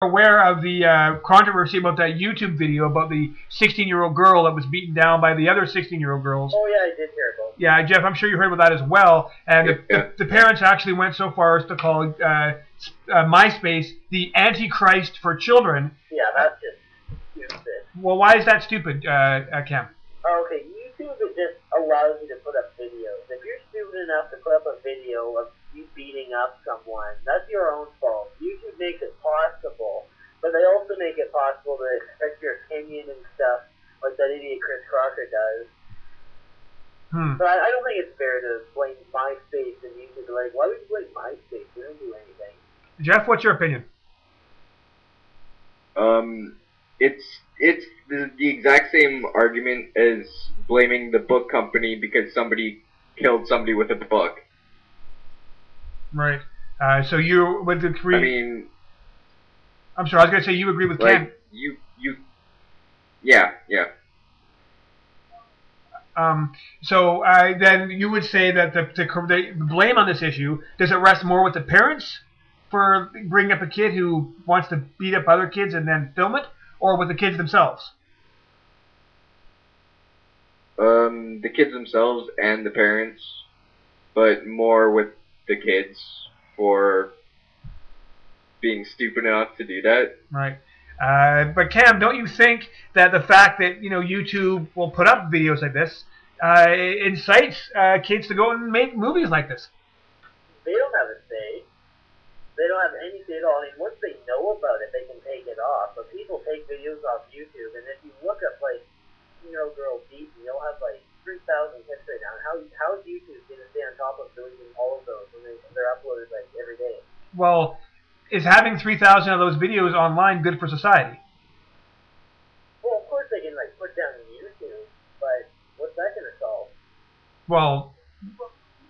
aware of the controversy about that YouTube video about the 16-year-old girl that was beaten down by the other 16-year-old girls. Oh yeah, I did hear about it. Yeah, Jeff, I'm sure you heard about that as well. And the parents actually went so far as to call MySpace the Antichrist for children. Yeah, that's just stupid. Well, why is that stupid, Cam? Okay, YouTube just allows you to put up videos. If you're stupid enough to put up a video of you beating up someone, that's your own fault. YouTube makes it possible, but they also make it possible to express your opinion and stuff, like that idiot Chris Crocker does. So I don't think it's fair to blame MySpace and YouTube. Like, why would you blame MySpace? We don't do anything. Jeff, what's your opinion? It's the exact same argument as blaming the book company because somebody killed somebody with a book. Right. So you would agree. I mean, I'm sorry. I was going to say you agree with Cam. Yeah. So then you would say that the blame on this issue, does it rest more with the parents for bringing up a kid who wants to beat up other kids and then film it, or with the kids themselves? The kids themselves and the parents, but more with the kids for being stupid enough to do that. Right. But Cam, don't you think that the fact that YouTube will put up videos like this incites kids to go and make movies like this? They don't have a say. They don't have any say at all. I mean, once they know about it, they can take it off. But people take videos off YouTube, and if you look up like girl beaten, you'll have like 3,000 hits right now. How is YouTube going to stay on top of deleting all of those when they're uploaded like every day? Well, is having 3,000 of those videos online good for society? Well, of course they can like put down YouTube, but what's that going to solve? Well,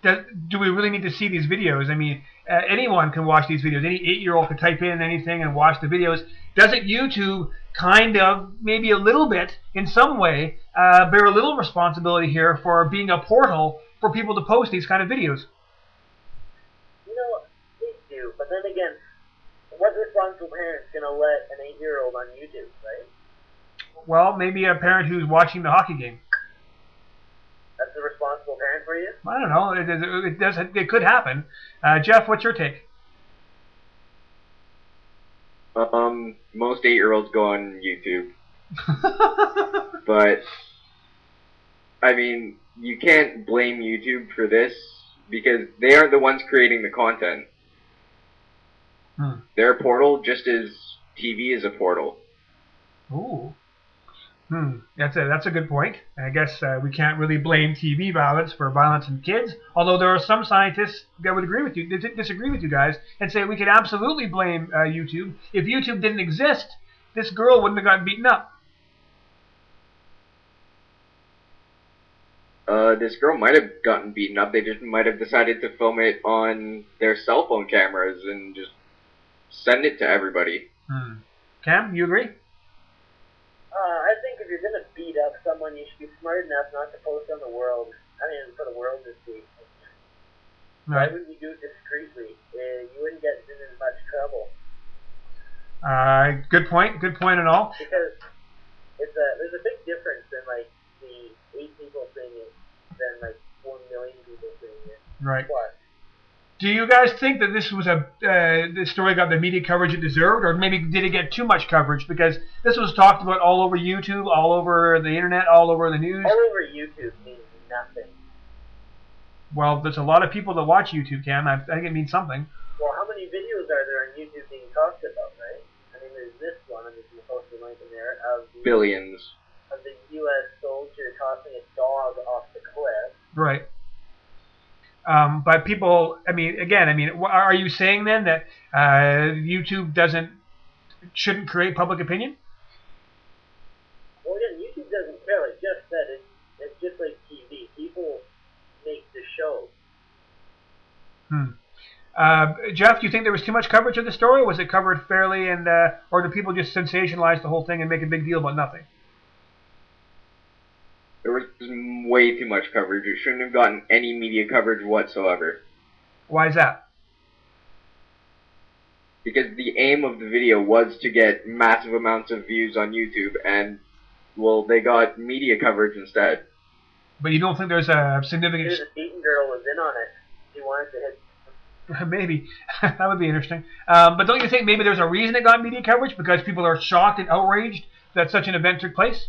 do we really need to see these videos? I mean, anyone can watch these videos. Any 8-year-old can type in anything and watch the videos. Doesn't YouTube kind of, maybe a little bit, in some way, bear a little responsibility here for being a portal for people to post these kind of videos? They do, but then again, what responsible parent's going to let an 8-year-old on YouTube, right? Well, maybe a parent who's watching the hockey game. That's a responsible parent for you? I don't know. It could happen. Jeff, what's your take? Most 8-year-olds go on YouTube. But, I mean, you can't blame YouTube for this because they aren't the ones creating the content. They're a portal just as TV is a portal. Ooh. That's a good point. I guess we can't really blame TV violence for violence in kids, although there are some scientists that would agree with you, disagree with you guys, and say we could absolutely blame YouTube. If YouTube didn't exist, this girl wouldn't have gotten beaten up. This girl might have gotten beaten up. They just might have decided to film it on their cell phone cameras and just send it to everybody. Cam, you agree? I think if you're going to beat up someone, you should be smart enough not to post on the world. I mean, for the world to see. Why wouldn't you do it discreetly? You wouldn't get in as much trouble. Good point and all. Because there's a big difference in like the 8 people seeing it than like 4 million people seeing it. Right. What? Do you guys think that this was this story got the media coverage it deserved, or maybe did it get too much coverage? Because this was talked about all over YouTube, all over the internet, all over the news. All over YouTube means nothing. Well, there's a lot of people that watch YouTube, Cam. I think it means something. Well, how many videos are there on YouTube being talked about, right? I mean, there's this one, I'm just going to post a link in there, of the Billions. Of the U.S. soldier tossing a dog off the cliff. Right. But people, are you saying then that YouTube shouldn't create public opinion? Well, again, YouTube doesn't care. Like Jeff said, it's just like TV. People make the show. Jeff, do you think there was too much coverage of the story? Was it covered fairly, or do people just sensationalize the whole thing and make a big deal about nothing? There was way too much coverage. It shouldn't have gotten any media coverage whatsoever. Why is that? Because the aim of the video was to get massive amounts of views on YouTube, and, well, they got media coverage instead. But you don't think there's a significant... The beaten girl was in on it. She wanted to hit... Maybe. That would be interesting. But don't you think maybe there's a reason it got media coverage? Because people are shocked and outraged that such an event took place?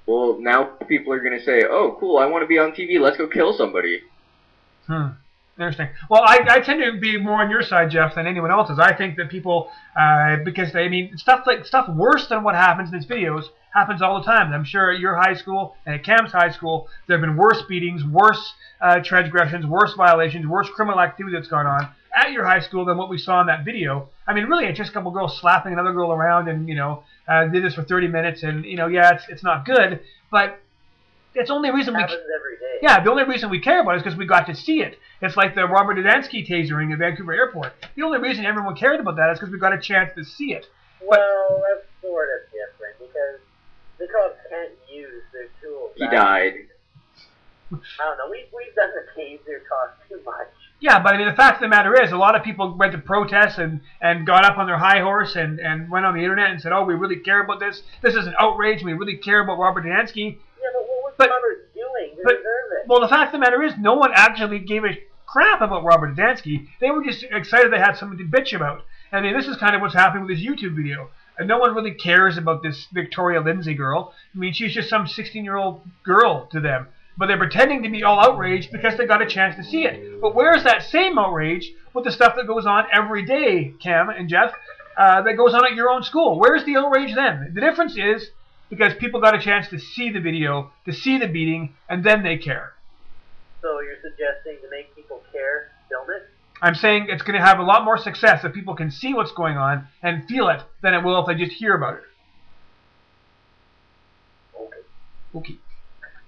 Well, now people are going to say, oh, cool, I want to be on TV, let's go kill somebody. Interesting. Well, I tend to be more on your side, Geoff, than anyone else's. I think that people, because stuff worse than what happens in these videos happens all the time. I'm sure at your high school and at Cam's high school, there have been worse beatings, worse transgressions, worse violations, worse criminal activity that's gone on at your high school than what we saw in that video. I mean, really, it's just a couple girls slapping another girl around, and did this for 30 minutes, and yeah, it's not good, but it's the only reason we. Happens every day. Yeah, the only reason we care about it is because we got to see it. It's like the Robert Dudansky tasering at Vancouver Airport. The only reason everyone cared about that is because we got a chance to see it. Well, that's sort of different because the cops can't use their tools. He died. I don't know. We've done the taser talk too much. Yeah, but I mean, the fact of the matter is, a lot of people went to protests and got up on their high horse and went on the internet and said, oh, we really care about this. This is an outrage. We really care about Robert Dudansky. Yeah, but what was the mother doing to deserve it? Well, the fact of the matter is, no one actually gave a crap about Robert Dudansky. They were just excited they had something to bitch about. I mean, this is kind of what's happening with this YouTube video. And no one really cares about this Victoria Lindsay girl. I mean, she's just some 16-year-old girl to them. But they're pretending to be all outraged because they got a chance to see it. But where's that same outrage with the stuff that goes on every day, Cam and Geoff, that goes on at your own school? Where's the outrage then? The difference is because people got a chance to see the video, to see the beating, and then they care. So you're suggesting to make people care, film it? I'm saying it's going to have a lot more success if people can see what's going on and feel it than it will if they just hear about it. Okay.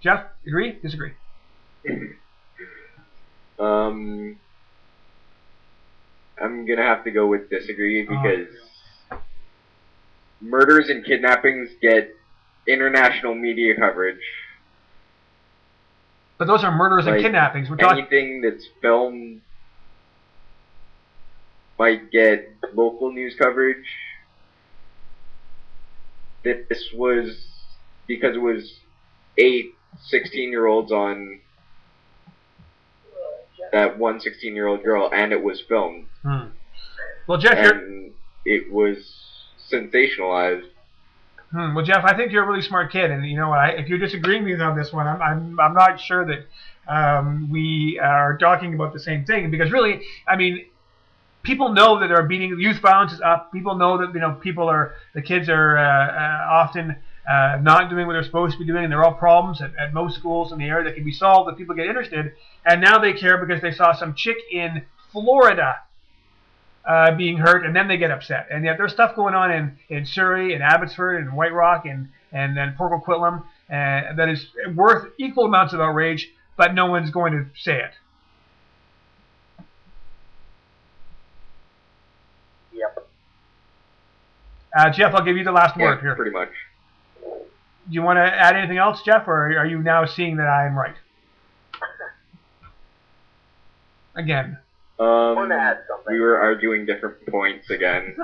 Geoff, agree? Disagree? I'm gonna have to go with disagree because murders and kidnappings get international media coverage. But those are murders and kidnappings. We're talking anything that's filmed might get local news coverage. This was because it was 8 16-year-olds on that one 16-year-old girl, and it was filmed. Well, Geoff, and it was sensationalized. Well, Geoff, I think you're a really smart kid, and you know what? If you're disagreeing with me on this one, I'm not sure that we are talking about the same thing, because really, I mean, people know that they're beating. Youth violence is up. People know that the kids are often not doing what they're supposed to be doing, and there are all problems at most schools in the area that can be solved if people get interested. And now they care because they saw some chick in Florida being hurt, and then they get upset. And yet there's stuff going on in Surrey, in Abbotsford, in White Rock, and then Port Coquitlam that is worth equal amounts of outrage, but no one's going to say it. Yep. Geoff, I'll give you the last word here. Pretty much. Do you want to add anything else, Geoff, or are you now seeing that I am right? Again. Want to add something? We were arguing different points again.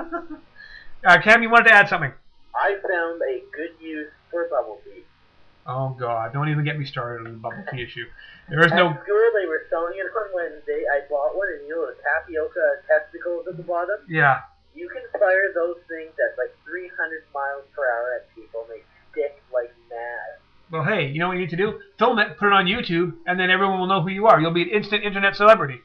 Cam, you wanted to add something? I found a good use for bubble tea. Oh, God. Don't even get me started on the bubble tea issue. There is no... At school, they were selling it on Wednesday. I bought one, and you know the tapioca testicles at the bottom? Yeah. You can fire those things at like 300 miles per hour at people, and they stick like mad. Well, hey, you know what you need to do? Film it, put it on YouTube, and then everyone will know who you are. You'll be an instant internet celebrity.